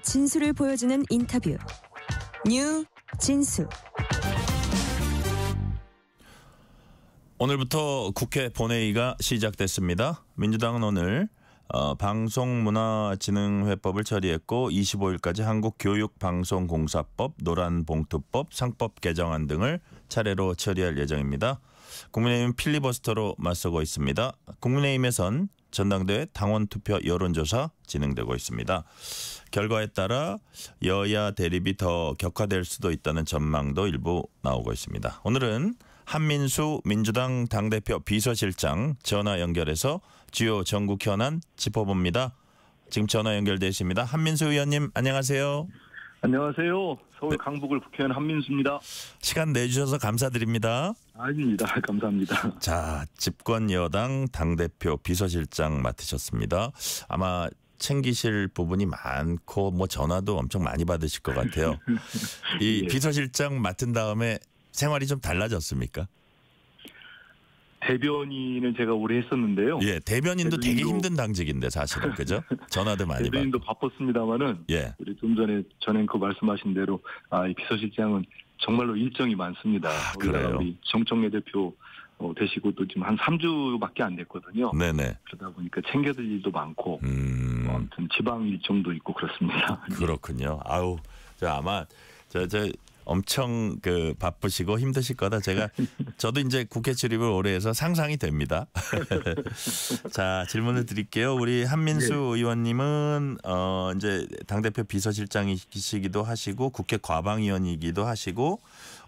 진술을 보여주는 인터뷰. 뉴 진수. 오늘부터 국회 본회의가 시작됐습니다. 민주당은 오늘 방송문화진흥회법을 처리했고 25일까지 한국교육방송공사법, 노란봉투법, 상법 개정안 등을 차례로 처리할 예정입니다. 국민의힘 필리버스터로 맞서고 있습니다. 국민의힘에선 전당대회 당원투표 여론조사 진행되고 있습니다. 결과에 따라 여야 대립이 더 격화될 수도 있다는 전망도 일부 나오고 있습니다. 오늘은 한민수 민주당 당대표 비서실장 전화 연결해서 주요 전국 현안 짚어봅니다. 지금 전화 연결되어 있습니다. 한민수 의원님 안녕하세요. 안녕하세요. 서울 강북을 국회의원 한민수입니다. 시간 내주셔서 감사드립니다. 아닙니다. 감사합니다. 자, 집권 여당 당대표 비서실장 맡으셨습니다. 아마 챙기실 부분이 많고 뭐 전화도 엄청 많이 받으실 것 같아요. 이 예. 비서실장 맡은 다음에 생활이 좀 달라졌습니까? 대변인은 제가 오래 했었는데요. 예, 대변인도 되게 대변인도- 힘든 당직인데 사실은 그죠? 전화도 많이 받고. 대변인도 바빴습니다만은 예. 우리 좀 전에 전 앵커 말씀하신 대로 이 비서실장은 정말로 일정이 많습니다. 그래요? 거기다가 우리 정청래 대표 되시고 또 지금 한 3주밖에 안 됐거든요. 네네. 그러다 보니까 챙겨들 일도 많고 아무튼 지방 일정도 있고 그렇습니다. 그렇군요. 아우, 아마 저 엄청 바쁘시고 힘드실 거다. 저도 이제 국회 출입을 오래 해서 상상이 됩니다. 자, 질문을 드릴게요. 우리 한민수 의원님은 이제 당대표 비서실장이시기도 하시고 국회 과방위원이기도 하시고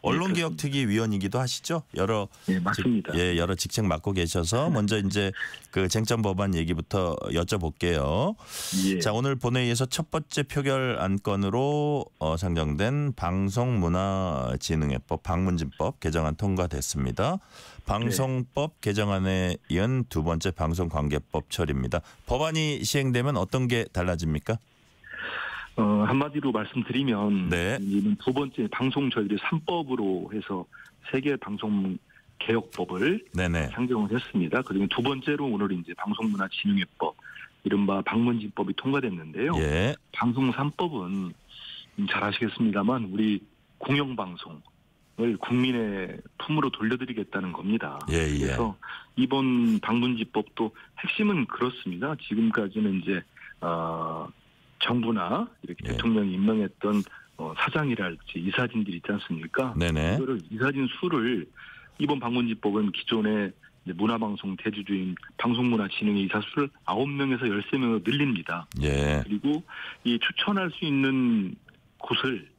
언론개혁특위위원이기도 하시죠. 예, 맞습니다. 여러 직책 맡고 계셔서 먼저 이제 그 쟁점 법안 얘기부터 여쭤볼게요. 예. 자, 오늘 본회의에서 첫 번째 표결 안건으로 상정된 방송문화진흥회법 방문진법 개정안 통과됐습니다. 방송법 개정안에 이은 두 번째 방송관계법 처리입니다. 법안이 시행되면 어떤 게 달라집니까? 한마디로 말씀드리면 네. 이는 두 번째 방송 저희들이 3법으로 해서 세계 방송 개혁법을 네네. 상정을 했습니다. 그리고 두 번째로 오늘 이제 방송문화진흥회법 이른바 방문진법이 통과됐는데요. 예. 방송 3법은 잘 아시겠습니다만 우리 공영방송을 국민의 품으로 돌려드리겠다는 겁니다. 예. 그래서 이번 방문진법도 핵심은 그렇습니다. 지금까지는 이제 정부나 이렇게 예. 대통령이 임명했던 사장이랄지 이사진들 있지 않습니까? 네네. 이거를 이사진 수를 이번 방문진법은 기존의 이제 문화방송 대주주인 방송문화진흥의 이사 수를 9명에서 13명으로 늘립니다. 예. 그리고 이 추천할 수 있는 곳을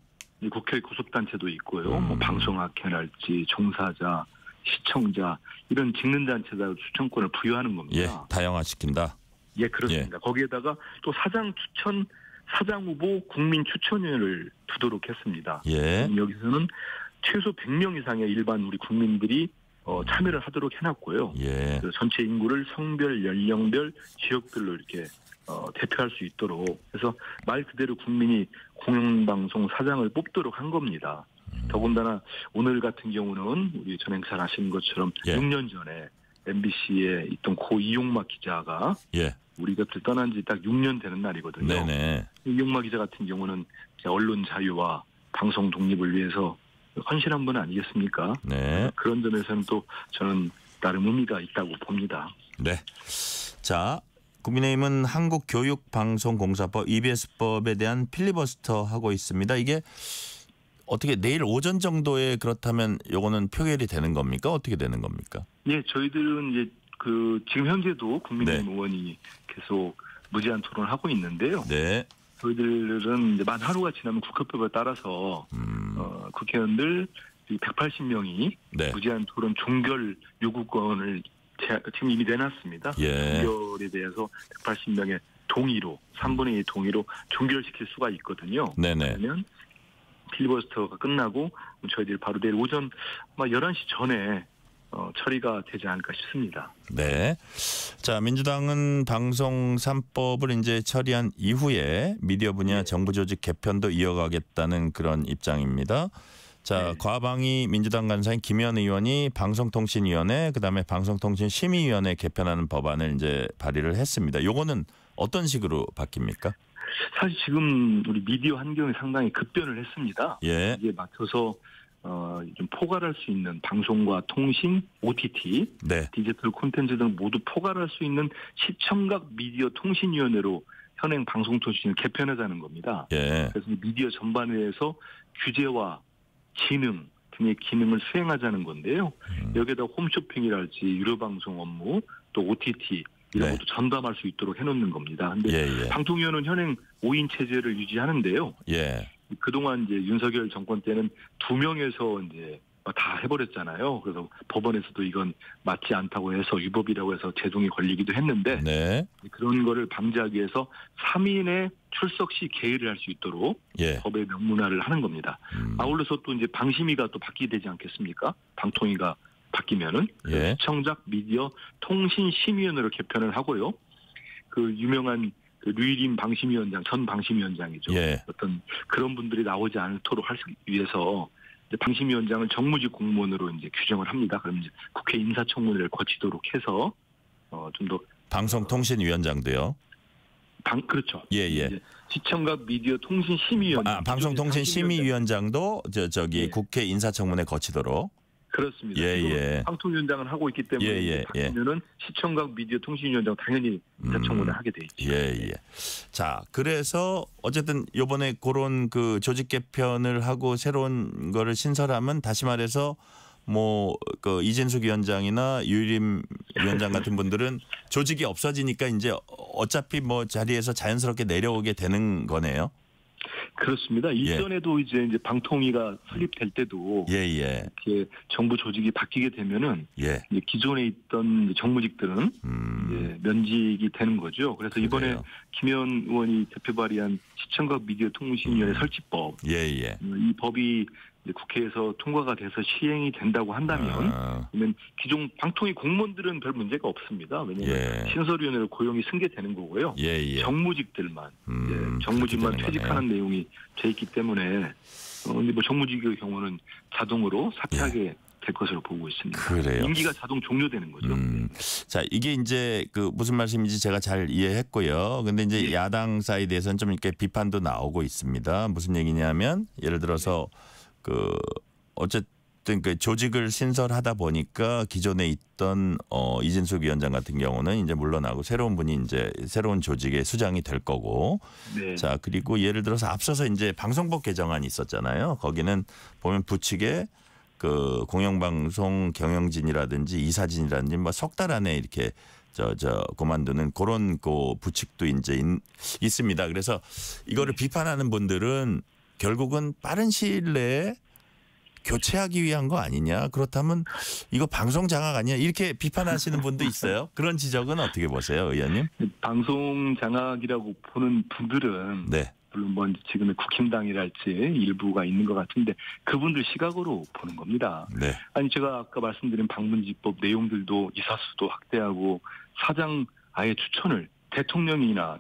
이 국회 구속단체도 있고요. 뭐 방송학회랄지 종사자, 시청자 이런 직능단체다 추천권을 부여하는 겁니다. 예. 다양화시킨다. 예, 그렇습니다. 거기에다가 또 사장 후보 국민 추천위원회를 두도록 했습니다. 예. 여기서는 최소 100명 이상의 일반 우리 국민들이 참여를 하도록 해놨고요. 예. 그 전체 인구를 성별, 연령별, 지역별로 이렇게 대표할 수 있도록 해서 말 그대로 국민이 공영방송 사장을 뽑도록 한 겁니다. 더군다나 오늘 같은 경우는 우리 전행 잘 아시는 것처럼 예. 6년 전에 MBC에 있던 고 이용막 기자가 예. 우리 곁을 떠난 지 딱 6년 되는 날이거든요. 네네. 이용막 기자 같은 경우는 언론 자유와 방송 독립을 위해서 헌신한 분 아니겠습니까? 네. 그런 점에서는 또 저는 나름 의미가 있다고 봅니다. 네. 자, 국민의힘은 한국교육방송공사법 EBS법에 대한 필리버스터 하고 있습니다. 이게 어떻게 내일 오전 정도에 그렇다면 요거는 표결이 되는 겁니까? 어떻게 되는 겁니까? 예, 저희들은 이제 지금 현재도 국민의힘 의원이 계속 무제한 토론을 하고 있는데요. 네. 저희들은 이제 만 하루가 지나면 국회법에 따라서 국회의원들 180명이 네. 무제한 토론 종결 요구권을 지금 이미 내놨습니다. 예. 종결에 대해서 180명의 동의로 3분의 2 동의로 종결시킬 수가 있거든요. 네네. 그러면 필리버스터가 끝나고 저희들이 바로 내일 오전 아마 11시 전에 처리가 되지 않을까 싶습니다. 네. 자, 민주당은 방송 3법을 이제 처리한 이후에 미디어 분야 정부 조직 개편도 이어가겠다는 그런 입장입니다. 자, 네. 과방위 민주당 간사인 김현 의원이 방송통신위원회 그다음에 방송통신심의위원회 개편하는 법안을 이제 발의를 했습니다. 요거는 어떤 식으로 바뀝니까? 사실 지금 우리 미디어 환경이 상당히 급변을 했습니다. 예. 이제 맞춰서 좀 포괄할 수 있는 방송과 통신, OTT, 네. 디지털 콘텐츠 등 모두 포괄할 수 있는 시청각 미디어 통신위원회로 현행 방송통신을 개편하자는 겁니다. 예. 그래서 미디어 전반에 대해서 규제와 진흥 등의 기능을 수행하자는 건데요. 여기에다 홈쇼핑이랄지 유료방송 업무, 또 OTT 이런 네. 것도 전담할 수 있도록 해놓는 겁니다. 근데 예. 방통위원회는 현행 5인 체제를 유지하는데요. 예. 그동안 이제 윤석열 정권 때는 2명에서 이제 다 해버렸잖아요. 그래서 법원에서도 이건 맞지 않다고 해서 위법이라고 해서 제동이 걸리기도 했는데 네. 그런 거를 방지하기 위해서 3인의 출석 시 개의를 할 수 있도록 예. 법의 명문화를 하는 겁니다. 아울러서 또 이제 방심위가 또 바뀌게 되지 않겠습니까? 방통위가 바뀌면은 예. 시청작 미디어 통신심의위원회로 개편을 하고요. 그 유명한 그 류일임 방심위원장, 전 방심위원장이죠. 예. 어떤 그런 분들이 나오지 않도록 하기 위해서 이제 방심위원장을 정무직 공무원으로 이제 규정을 합니다. 그럼 이제 국회 인사청문회를 거치도록 해서 좀 더 방송통신위원장도요. 그렇죠. 예. 이제 시청각 미디어 통신 심의위원장. 방송통신심의위원장도 저기 예. 국회 인사청문회 거치도록. 그렇습니다. 예. 방통위원장을 하고 있기 때문에 바뀌면은 시청각 미디어 통신위원장 당연히 인사청문회 하게 돼 있죠. 예. 자, 그래서 어쨌든 이번에 그런 그 조직 개편을 하고 새로운 거를 신설하면 다시 말해서 뭐 그 이진숙 위원장이나 유일임 위원장 같은 분들은 조직이 없어지니까 이제 어차피 뭐 자리에서 자연스럽게 내려오게 되는 거네요. 그렇습니다. 이전에도 이제 방통위가 설립될 때도 예. 이렇게 정부 조직이 바뀌게 되면은 예. 이제 기존에 있던 정무직들은 이제 면직이 되는 거죠. 그래서 이번에 그래요. 김현 의원이 대표 발의한 시청각 미디어 통신위원회 설치법 예. 이 법이 이제 국회에서 통과가 돼서 시행이 된다고 한다면 그러면 기존 방통위 공무원들은 별 문제가 없습니다. 왜냐하면 신설위원회로 고용이 승계되는 거고요. 예. 정무직들만 정무직만 퇴직하는 내용이 돼 있기 때문에 근데 뭐 정무직의 경우는 자동으로 사퇴하게 될 것으로 보고 있습니다. 그래요. 임기가 자동 종료되는 거죠. 자, 이게 이제 그 무슨 말씀인지 제가 잘 이해했고요. 근데 이제 야당 사이드에서는 좀 이렇게 비판도 나오고 있습니다. 무슨 얘기냐면 예를 들어서 그 어쨌든 그 조직을 신설하다 보니까 기존에 있던 이진숙 위원장 같은 경우는 이제 물러나고 새로운 분이 이제 새로운 조직의 수장이 될 거고. 네. 자, 그리고 예를 들어서 앞서서 이제 방송법 개정안이 있었잖아요. 거기는 보면 부칙에 그 공영방송 경영진이라든지 이사진이라든지 뭐 석 달 안에 이렇게 그만두는 그런 그 부칙도 이제 있습니다. 그래서 이거를 비판하는 분들은 결국은 빠른 시일 내에 교체하기 위한 거 아니냐. 그렇다면 이거 방송 장악 아니냐. 이렇게 비판하시는 분도 있어요. 그런 지적은 어떻게 보세요, 의원님? 방송 장악이라고 보는 분들은 네. 물론 뭐 지금의 국힘당이랄지 일부가 있는 것 같은데 그분들 시각으로 보는 겁니다. 네. 아니 제가 아까 말씀드린 방문지법 내용들도 이사수도 확대하고 사장 아예 추천을 대통령이나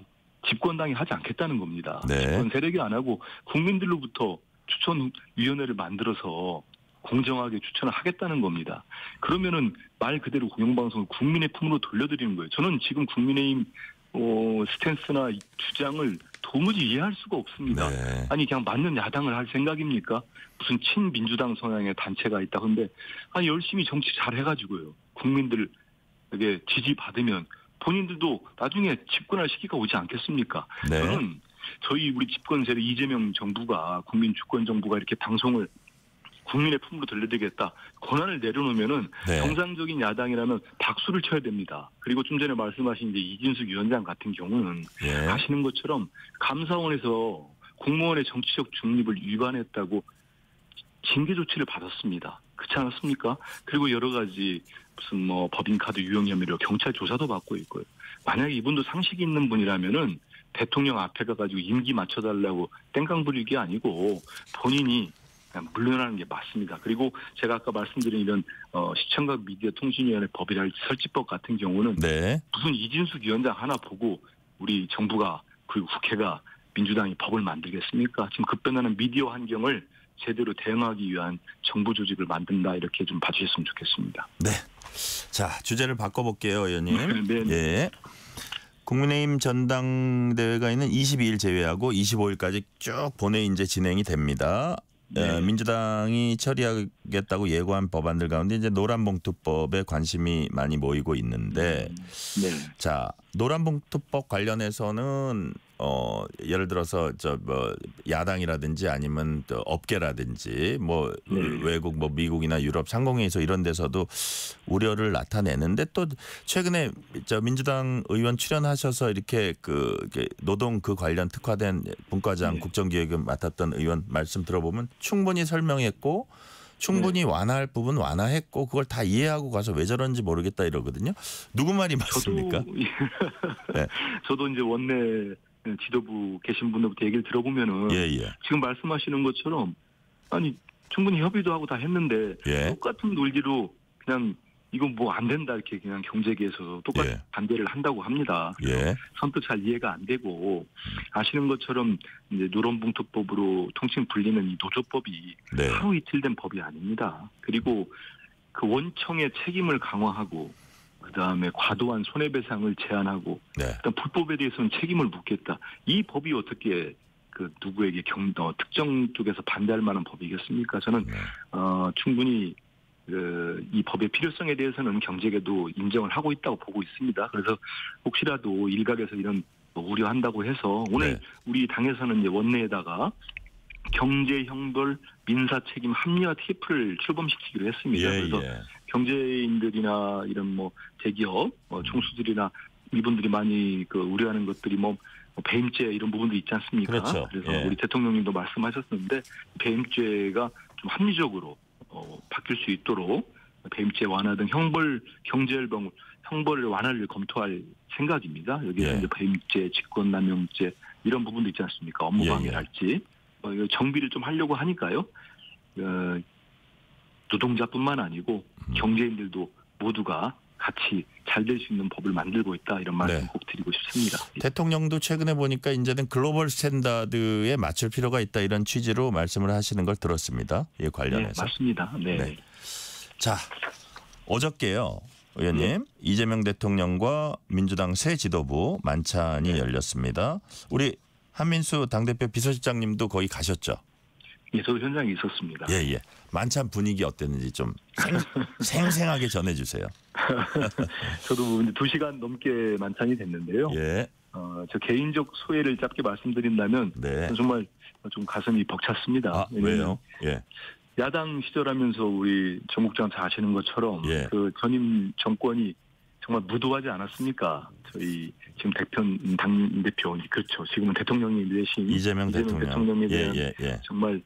집권당이 하지 않겠다는 겁니다. 네. 집권 세력이 안 하고 국민들로부터 추천위원회를 만들어서 공정하게 추천을 하겠다는 겁니다. 그러면은 말 그대로 공영방송을 국민의 품으로 돌려드리는 거예요. 저는 지금 국민의힘 스탠스나 주장을 도무지 이해할 수가 없습니다. 네. 아니 그냥 맞는 야당을 할 생각입니까? 무슨 친민주당 성향의 단체가 있다. 근데 아니 열심히 정치 잘 해가지고요. 국민들에게 지지받으면 본인들도 나중에 집권할 시기가 오지 않겠습니까? 네. 저는 저희 우리 집권 세력 이재명 정부가 국민 주권 정부가 이렇게 방송을 국민의 품으로 돌려드리겠다 권한을 내려놓으면은 정상적인 야당이라면 박수를 쳐야 됩니다. 그리고 좀 전에 말씀하신 이제 이진숙 위원장 같은 경우는 아시는 것처럼 감사원에서 공무원의 정치적 중립을 위반했다고 징계 조치를 받았습니다. 그렇지 않았습니까? 그리고 여러 가지 무슨 뭐 법인카드 유용 혐의로 경찰 조사도 받고 있고요. 만약에 이분도 상식이 있는 분이라면은 대통령 앞에 가가지고 임기 맞춰달라고 땡깡 부리기 아니고 본인이 그냥 물러나는 게 맞습니다. 그리고 제가 아까 말씀드린 이런 시청각 미디어 통신위원회 법이랄지 설치법 같은 경우는 무슨 이진숙 위원장 하나 보고 우리 정부가 그리고 국회가 민주당이 법을 만들겠습니까? 지금 급변하는 미디어 환경을 제대로 대응하기 위한 정부 조직을 만든다 이렇게 좀 봐주셨으면 좋겠습니다. 네. 자, 주제를 바꿔볼게요, 의원님. 네. 예. 국민의힘 전당대회가 있는 22일 제외하고 25일까지 쭉 본회의 이제 진행이 됩니다. 네. 민주당이 처리하겠다고 예고한 법안들 가운데 이제 노란봉투법에 관심이 많이 모이고 있는데, 네. 자 노란봉투법 관련해서는 예를 들어서 뭐 야당이라든지 아니면 또 업계라든지 뭐 네. 외국 뭐 미국이나 유럽 상공회의소 이런 데서도 우려를 나타내는데 또 최근에 민주당 의원 출연하셔서 이렇게 노동 그 관련 특화된 분과장 네. 국정기획을 맡았던 의원 말씀 들어보면 충분히 설명했고 충분히 완화할 부분 완화했고 그걸 다 이해하고 가서 왜 저런지 모르겠다 이러거든요. 누구 말이 맞습니까? 네. 저도 이제 원내 지도부 계신 분들부터 얘기를 들어보면은 지금 말씀하시는 것처럼 아니 충분히 협의도 하고 다 했는데 똑같은 논리로 그냥 이건 뭐 안 된다 이렇게 그냥 경제계에서도 똑같이 반대를 한다고 합니다. 선뜻 잘 이해가 안 되고 아시는 것처럼 이제 노란봉투법으로 통칭 불리는 이 노조법이 하루 이틀 된 법이 아닙니다. 그리고 그 원청의 책임을 강화하고 그다음에 과도한 손해배상을 제한하고 그다음 불법에 대해서는 책임을 묻겠다. 이 법이 어떻게 그 누구에게 특정 쪽에서 반대할 만한 법이겠습니까? 저는 충분히 이 법의 필요성에 대해서는 경제계도 인정을 하고 있다고 보고 있습니다. 그래서 혹시라도 일각에서 이런 우려한다고 해서 오늘 우리 당에서는 이제 원내에다가 경제형벌 민사책임 합리화 TF를 출범시키기로 했습니다. 그래서 경제인들이나 이런 뭐 대기업, 총수들이나 이분들이 많이 우려하는 것들이 뭐 배임죄 이런 부분도 있지 않습니까? 그렇죠. 그래서 우리 대통령님도 말씀하셨는데 배임죄가 좀 합리적으로 바뀔 수 있도록 배임죄 완화 등 형벌 완화를 검토할 생각입니다. 여기서 이제 배임죄, 직권남용죄 이런 부분도 있지 않습니까? 업무방해랄지 정비를 좀 하려고 하니까요. 노동자뿐만 아니고 경제인들도 모두가 같이 잘 될 수 있는 법을 만들고 있다 이런 말씀 꼭 드리고 싶습니다. 대통령도 최근에 보니까 이제는 글로벌 스탠다드에 맞출 필요가 있다 이런 취지로 말씀을 하시는 걸 들었습니다. 이 관련해서. 맞습니다. 네. 자, 어저께요. 의원님 이재명 대통령과 민주당 새 지도부 만찬이 열렸습니다. 우리 한민수 당대표 비서실장님도 거기 가셨죠? 예, 저도 현장에 있었습니다. 만찬 분위기 어땠는지 좀 생생하게 전해주세요. 저도 이제 2시간 넘게 만찬이 됐는데요. 저 개인적 소회를 짧게 말씀드린다면 정말 좀 가슴이 벅찼습니다. 왜요? 야당 시절하면서 우리 정 국장 잘 아시는 것처럼 그 전임 정권이 정말 무도하지 않았습니까? 저희 지금 당대표 그렇죠. 지금은 대통령이 되신 이재명 대통령에 대한 정말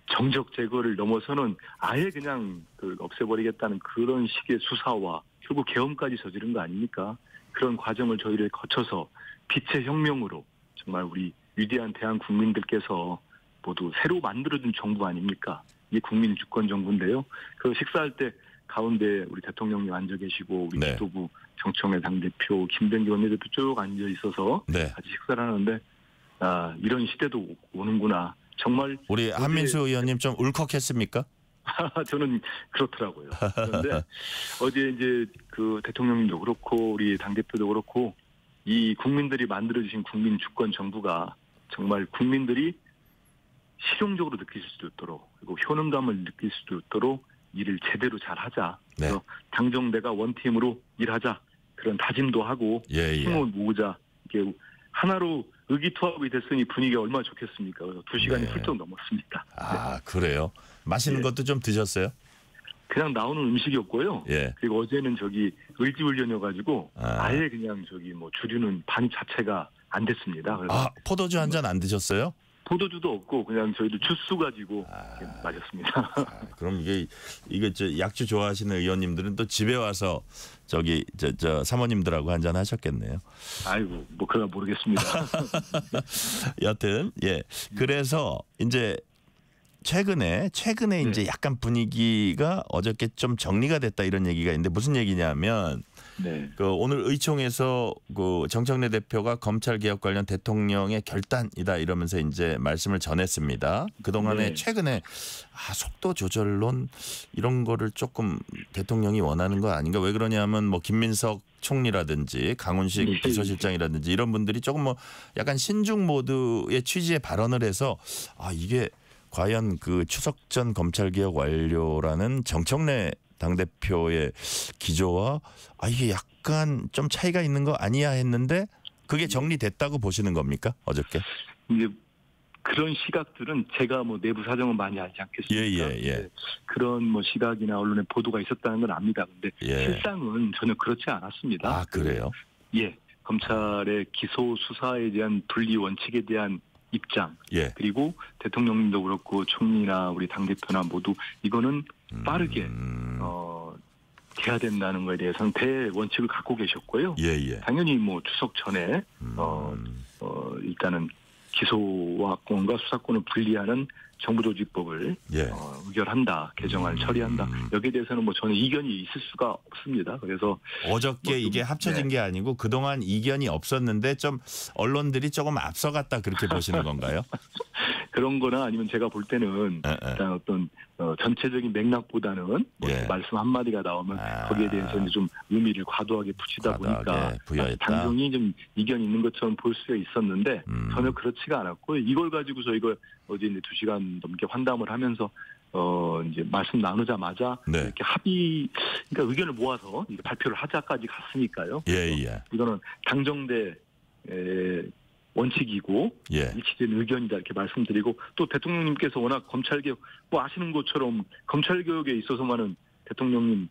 정적 제거를 넘어서는 아예 그냥 없애버리겠다는 그런 식의 수사와 결국 계엄까지 저지른 거 아닙니까? 그런 과정을 저희를 거쳐서 빛의 혁명으로 정말 우리 위대한 대한 국민들께서 모두 새로 만들어준 정부 아닙니까? 이게 국민 주권 정부인데요. 그 식사할 때 가운데 우리 대통령님 앉아 계시고 우리 지도부 정청래 당대표 김병기 원내대표 쭉 앉아 있어서 같이 식사를 하는데 이런 시대도 오는구나. 정말 우리 한민수 의원님 좀 울컥했습니까? 저는 그렇더라고요. 그런데 어제 이제 그 대통령님도 그렇고 우리 당대표도 그렇고 이 국민들이 만들어주신 국민 주권 정부가 정말 국민들이 실용적으로 느낄 수 있도록 그리고 효능감을 느낄 수 있도록 일을 제대로 잘하자. 그래서 당정대가 원팀으로 일하자. 그런 다짐도 하고 힘을 모으자. 이게 하나로 의기투합이 됐으니 분위기가 얼마나 좋겠습니까? 그래서 2시간이 훌쩍 넘었습니다. 그래요? 맛있는 것도 좀 드셨어요? 그냥 나오는 음식이었고요. 그리고 어제는 을지훈련이어가지고 아예 그냥 주류는 반 자체가 안 됐습니다. 그래서 포도주 한 잔 안 드셨어요? 포도주도 없고 그냥 저희도 주스 가지고 마셨습니다. 그럼 이게 약주 좋아하시는 의원님들은 또 집에 와서 저 사모님들하고 한잔 하셨겠네요. 아이고 그건 모르겠습니다. 여튼 그래서 이제 최근에 네. 이제 약간 분위기가 어저께 좀 정리가 됐다 이런 얘기가 있는데 무슨 얘기냐면 네. 그 오늘 의총에서 그 정청래 대표가 검찰 개혁 관련 대통령의 결단이다 이러면서 이제 말씀을 전했습니다. 그동안에 네. 최근에 속도 조절론 이런 거를 조금 대통령이 원하는 거 아닌가? 왜 그러냐면 뭐 김민석 총리라든지 강훈식 네. 비서실장이라든지 이런 분들이 조금 뭐 약간 신중 모드의 취지의 발언을 해서 이게 과연 그 추석 전 검찰 개혁 완료라는 정청래 당대표의 기조와 이게 약간 좀 차이가 있는 거 아니야 했는데 그게 정리됐다고 보시는 겁니까? 어저께? 이제 그런 시각들은 제가 뭐 내부 사정은 많이 알지 않겠습니까? 예. 그런 뭐 시각이나 언론의 보도가 있었다는 건 압니다. 근데 예. 실상은 전혀 그렇지 않았습니다. 그래요? 예. 검찰의 기소 수사에 대한 분리 원칙에 대한 입장 예. 그리고 대통령님도 그렇고 총리나 우리 당대표나 모두 이거는 빠르게 돼야 된다는 거에 대해서는 대원칙을 갖고 계셨고요. 예. 당연히 뭐 추석 전에 일단은 기소권과 수사권을 분리하는 정부조직법을 예. 의결한다, 개정안을 처리한다. 여기에 대해서는 뭐 저는 이견이 있을 수가 없습니다. 그래서 어저께 이게 합쳐진 게 아니고 그동안 이견이 없었는데 좀 언론들이 조금 앞서갔다 그렇게 보시는 건가요? 그런 거나 아니면 제가 볼 때는 일단 어떤 전체적인 맥락보다는 뭐 예. 말씀 한마디가 나오면 거기에 대해서 이제 좀 의미를 과도하게 붙이다 보니까 부여했다. 단정히 좀 이견이 있는 것처럼 볼 수가 있었는데 전혀 그렇지가 않았고 이걸 가지고서 이거 어제 이제 2시간 넘게 환담을 하면서 이제 말씀 나누자마자 네. 이렇게 그러니까 의견을 모아서 이제 발표를 하자까지 갔으니까요. 예. 이거는 당정대 원칙이고 예. 일치된 의견이다 이렇게 말씀드리고 또 대통령님께서 워낙 검찰개혁 뭐 아시는 것처럼 검찰개혁에 있어서만은 대통령님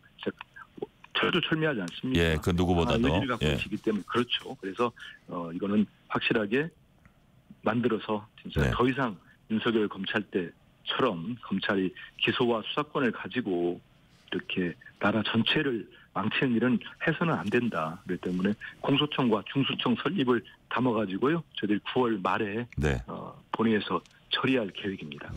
철두철미하지 않습니까? 예, 그 누구보다도 의지를 갖고 계시기 때문에 그렇죠. 그래서 이거는 확실하게 만들어서 진짜 네. 더 이상 윤석열 검찰 때처럼 검찰이 기소와 수사권을 가지고 이렇게 나라 전체를 망치는 일은 해서는 안 된다. 그렇기 때문에 공소청과 중수청 설립을 담아가지고요. 저희들 9월 말에 네. 본회의에서 처리할 계획입니다.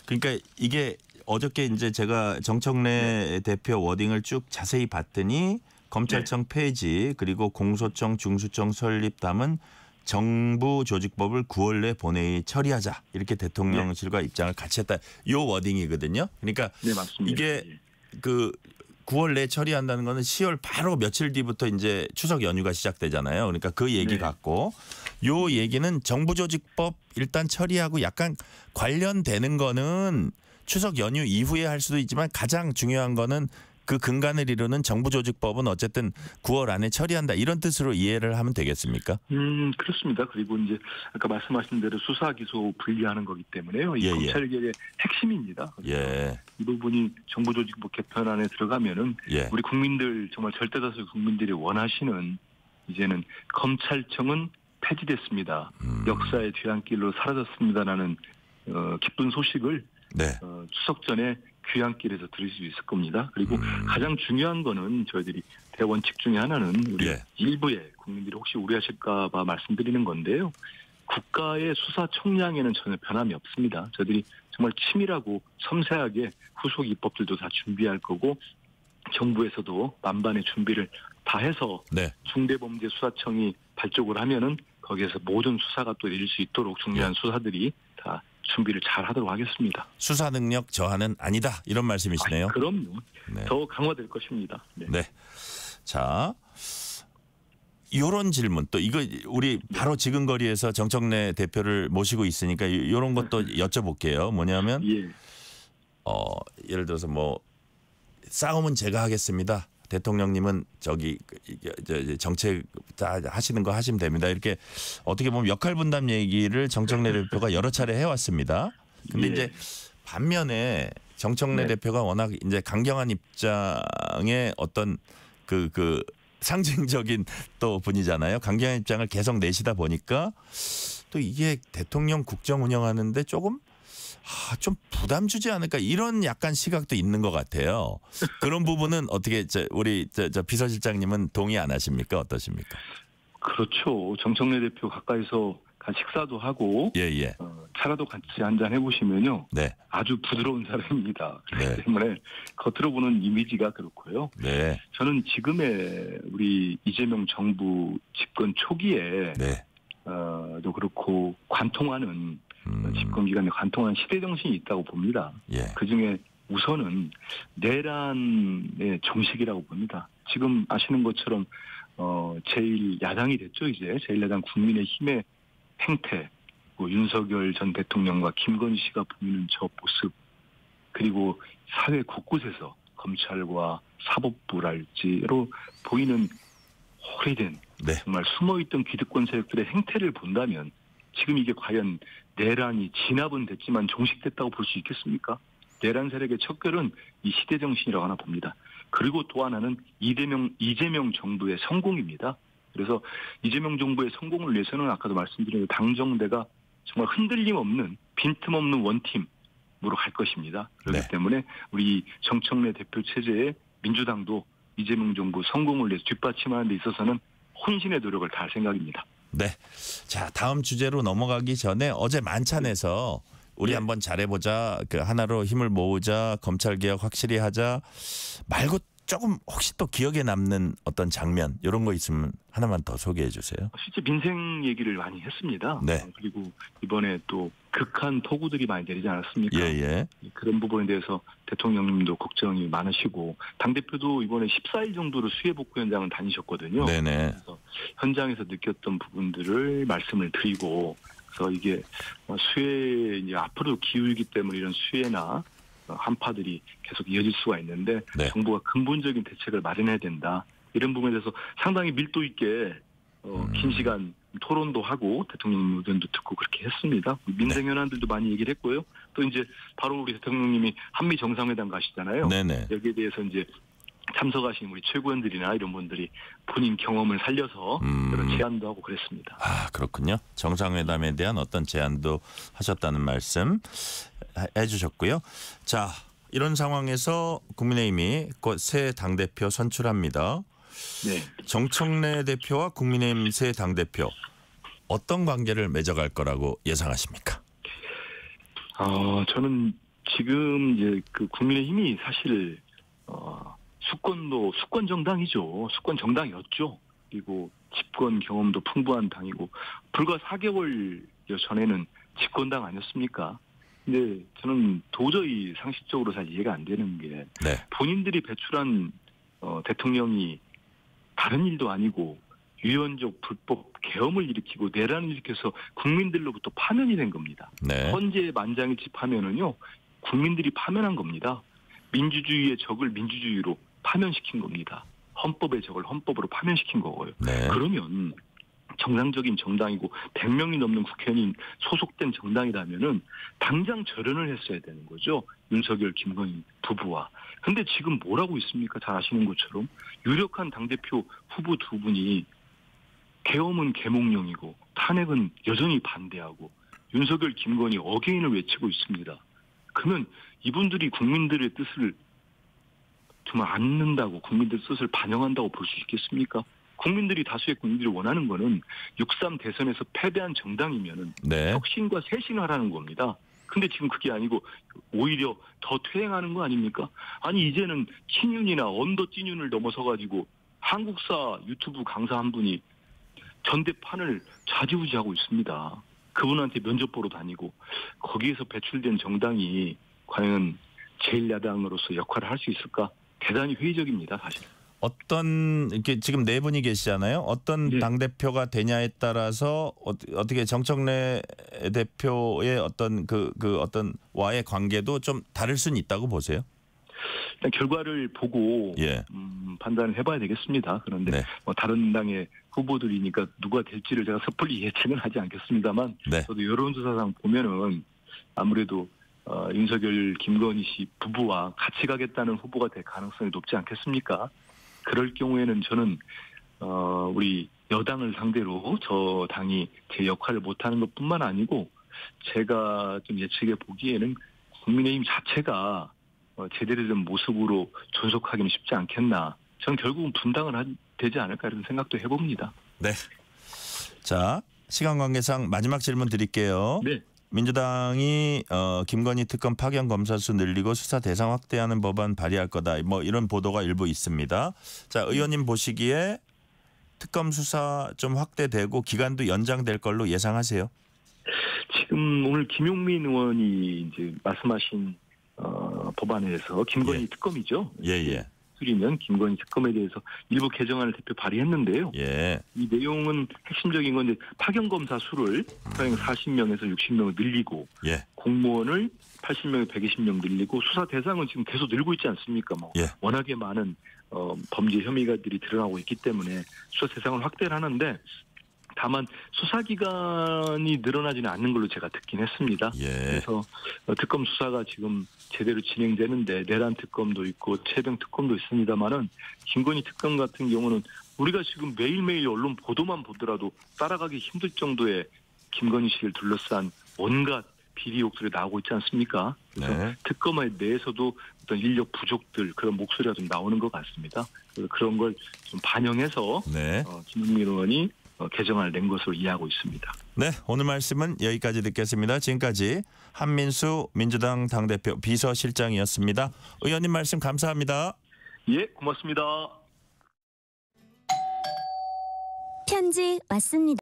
그러니까 이게 어저께 이제 제가 정청래 대표 워딩을 쭉 자세히 봤더니 검찰청 폐지 그리고 공소청 중수청 설립 담은 정부 조직법을 9월 내 본회의 처리하자 이렇게 대통령실과 입장을 같이 했다. 요 워딩이거든요. 그러니까 네, 맞습니다. 이게 그 9월 내 처리한다는 거는 10월 바로 며칠 뒤부터 이제 추석 연휴가 시작되잖아요. 그러니까 그 얘기 네. 같고 요 얘기는 정부조직법 일단 처리하고 약간 관련되는 거는 추석 연휴 이후에 할 수도 있지만 가장 중요한 거는 그 근간을 이루는 정부조직법은 어쨌든 9월 안에 처리한다 이런 뜻으로 이해를 하면 되겠습니까? 그렇습니다. 그리고 이제 아까 말씀하신 대로 수사 기소 분리하는 거기 때문에요. 이 검찰개혁의 핵심입니다. 예. 이 부분이 정부조직법 개편안에 들어가면은 예. 우리 국민들 정말 절대다수 국민들이 원하시는 이제는 검찰청은 폐지됐습니다. 역사의 뒤안길로 사라졌습니다라는 기쁜 소식을 네. 추석 전에 귀향길에서 들을 수 있을 겁니다. 그리고 가장 중요한 거는 저희들이 대원칙 중에 하나는 우리 일부의 국민들이 혹시 우려하실까 봐 말씀드리는 건데요. 국가의 수사 총량에는 전혀 변함이 없습니다. 저희들이 정말 치밀하고 섬세하게 후속 입법들도 다 준비할 거고 정부에서도 만반의 준비를 다 해서 중대범죄수사청이 발족을 하면은 거기에서 모든 수사가 또 이룰 수 있도록 중요한 수사들이 다 준비를 잘 하도록 하겠습니다. 수사 능력 저하는 아니다 이런 말씀이시네요. 그럼요. 더 강화될 것입니다. 네. 자, 이런 질문 또 이거 우리 바로 지금 거리에서 정청래 대표를 모시고 있으니까 이런 것도 여쭤볼게요. 뭐냐면 예를 들어서 뭐 싸움은 제가 하겠습니다. 대통령님은 저기 정책 다 하시는 거 하시면 됩니다. 이렇게 어떻게 보면 역할 분담 얘기를 정청래 대표가 여러 차례 해왔습니다. 근데 이제 반면에 정청래 대표가 워낙 이제 강경한 입장의 어떤 그 상징적인 또 분이잖아요. 강경한 입장을 계속 내시다 보니까 또 이게 대통령 국정 운영하는데 조금 좀 부담 주지 않을까 이런 약간 시각도 있는 것 같아요. 그런 부분은 어떻게 우리 비서실장님은 동의 안 하십니까? 어떠십니까? 그렇죠. 정청래 대표 가까이서 식사도 하고 예. 차라도 같이 한잔 해보시면요. 네. 아주 부드러운 사람입니다. 그렇기 네. 때문에 겉으로 보는 이미지가 그렇고요. 네. 저는 지금의 우리 이재명 정부 집권 초기에 네. 도 그렇고 관통하는 집권 기간에 관통하는 시대 정신이 있다고 봅니다. 예. 그중에 우선은 내란의 정식이라고 봅니다. 지금 아시는 것처럼 제1야당이 됐죠. 이제 제1야당 국민의힘의 행태, 윤석열 전 대통령과 김건희 씨가 보이는 저 모습, 그리고 사회 곳곳에서 검찰과 사법부랄지로 보이는 오래된 네. 정말 숨어있던 기득권 세력들의 행태를 본다면 지금 이게 과연 내란이 진압은 됐지만 종식됐다고 볼 수 있겠습니까? 내란 세력의 척결은 이 시대 정신이라고 하나 봅니다. 그리고 또 하나는 이재명 정부의 성공입니다. 그래서 이재명 정부의 성공을 위해서는 아까도 말씀드린 당정대가 정말 흔들림 없는 빈틈없는 원팀으로 갈 것입니다. 그렇기 네. 때문에 우리 정청래 대표 체제의 민주당도 이재명 정부 성공을 위해서 뒷받침하는 데 있어서는 혼신의 노력을 다할 생각입니다. 네. 자, 다음 주제로 넘어가기 전에 어제 만찬에서 우리 네. 한번 잘해보자, 그 하나로 힘을 모으자, 검찰 개혁 확실히 하자 말고 조금 혹시 또 기억에 남는 어떤 장면 이런 거 있으면 하나만 더 소개해 주세요. 실제 민생 얘기를 많이 했습니다. 네. 그리고 이번에 또 극한 폭우들이 많이 내리지 않았습니까? 예. 그런 부분에 대해서 대통령님도 걱정이 많으시고 당대표도 이번에 14일 정도로 수해 복구 현장을 다니셨거든요. 네네. 그래서 현장에서 느꼈던 부분들을 말씀을 드리고, 그래서 이게 수해 이제 앞으로 기울기 때문에 이런 수해나 한파들이 계속 이어질 수가 있는데 네. 정부가 근본적인 대책을 마련해야 된다. 이런 부분에 대해서 상당히 밀도 있게 긴 시간 토론도 하고 대통령 의견도 듣고 그렇게 했습니다. 민생 현안들도 많이 얘기를 했고요. 또 이제 바로 우리 대통령님이 한미 정상회담 가시잖아요. 네네. 여기에 대해서 이제 참석하신 우리 최고위원들이나 이런 분들이 본인 경험을 살려서 그런 제안도 하고 그랬습니다. 아, 그렇군요. 정상회담에 대한 어떤 제안도 하셨다는 말씀 해주셨고요. 자, 이런 상황에서 국민의힘이 곧 새 당대표 선출합니다. 네. 정청래 대표와 국민의힘 새 당대표 어떤 관계를 맺어갈 거라고 예상하십니까? 저는 지금 이제 그 국민의힘이 사실 수권 정당이죠. 수권 정당이었죠. 그리고 집권 경험도 풍부한 당이고 불과 4개월 전에는 집권당 아니었습니까? 근데 저는 도저히 상식적으로 잘 이해가 안 되는 게 네. 본인들이 배출한 대통령이 다른 일도 아니고 유연적 불법 계엄을 일으키고 내란을 일으켜서 국민들로부터 파면이 된 겁니다. 네. 헌재의 만장일치 파면은요, 국민들이 파면한 겁니다. 민주주의의 적을 민주주의로 파면시킨 겁니다. 헌법의 적을 헌법으로 파면시킨 거고요. 네. 그러면 정상적인 정당이고 100명이 넘는 국회의원이 소속된 정당이라면은 당장 절연을 했어야 되는 거죠. 윤석열, 김건희 부부와. 근데 지금 뭐라고 있습니까? 잘 아시는 것처럼 유력한 당대표 후보 두 분이 계엄은 계몽령이고 탄핵은 여전히 반대하고 윤석열, 김건희 어게인을 외치고 있습니다. 그러면 이분들이 국민들의 뜻을 정말 안는다고, 국민들 뜻을 반영한다고 볼 수 있겠습니까? 국민들이 다수의 국민들이 원하는 거는 6.3 대선에서 패배한 정당이면은 네. 혁신과 쇄신하라는 겁니다. 근데 지금 그게 아니고 오히려 더 퇴행하는 거 아닙니까? 아니 이제는 친윤이나 언더 찐윤을 넘어서 가지고 한국사 유튜브 강사 한 분이 전대판을 좌지우지하고 있습니다. 그분한테 면접 보러 다니고 거기에서 배출된 정당이 과연 제1야당으로서 역할을 할 수 있을까? 대단히 회의적입니다, 사실. 어떤 이렇게 지금 네 분이 계시잖아요. 어떤 네. 당 대표가 되냐에 따라서 어떻게 정청래 대표의 어떤 그 어떤 와의 관계도 좀 다를 수는 있다고 보세요. 일단 결과를 보고 예. 판단을 해봐야 되겠습니다. 그런데 네. 다른 당의 후보들이니까 누가 될지를 제가 섣불리 예측은 하지 않겠습니다만 네. 저도 여론조사상 보면은 아무래도 윤석열, 김건희 씨 부부와 같이 가겠다는 후보가 될 가능성이 높지 않겠습니까? 그럴 경우에는 저는 우리 여당을 상대로 저 당이 제 역할을 못하는 것뿐만 아니고 제가 좀 예측해 보기에는 국민의힘 자체가 제대로 된 모습으로 존속하기는 쉽지 않겠나. 저는 결국은 분당을 되지 않을까 이런 생각도 해봅니다. 네. 자, 시간 관계상 마지막 질문 드릴게요. 네. 민주당이 김건희 특검 파견 검사 수 늘리고 수사 대상 확대하는 법안 발의할 거다. 뭐 이런 보도가 일부 있습니다. 자, 의원님 보시기에 특검 수사 좀 확대되고 기간도 연장될 걸로 예상하세요? 지금 오늘 김용민 의원이 이제 말씀하신 법안에서 김건희 예. 특검이죠. 예. 수리면 김건희 특검에 대해서 일부 개정안을 대표 발의했는데요. 예. 이 내용은 핵심적인 건 이제 파견 검사 수를 현행 40명에서 60명을 늘리고 예. 공무원을 80명에 120명 늘리고 수사 대상은 지금 계속 늘고 있지 않습니까? 뭐 예. 워낙에 많은 범죄 혐의가들이 드러나고 있기 때문에 수사 대상을 확대를 하는데 다만 수사 기간이 늘어나지는 않는 걸로 제가 듣긴 했습니다. 예. 그래서 특검 수사가 지금 제대로 진행되는데 내란 특검도 있고 최병 특검도 있습니다만은 김건희 특검 같은 경우는 우리가 지금 매일매일 언론 보도만 보더라도 따라가기 힘들 정도의 김건희 씨를 둘러싼 온갖 비리 욕설이 나오고 있지 않습니까? 그래서 네. 특검에 대해서도 어떤 인력 부족들 그런 목소리가 좀 나오는 것 같습니다. 그래서 그런 걸 좀 반영해서 네. 김용민 의원이 개정안을 낸 것으로 이해하고 있습니다. 네, 오늘 말씀은 여기까지 듣겠습니다. 지금까지 한민수 민주당 당대표 비서실장이었습니다. 의원님 말씀 감사합니다. 예, 고맙습니다. 편지 왔습니다.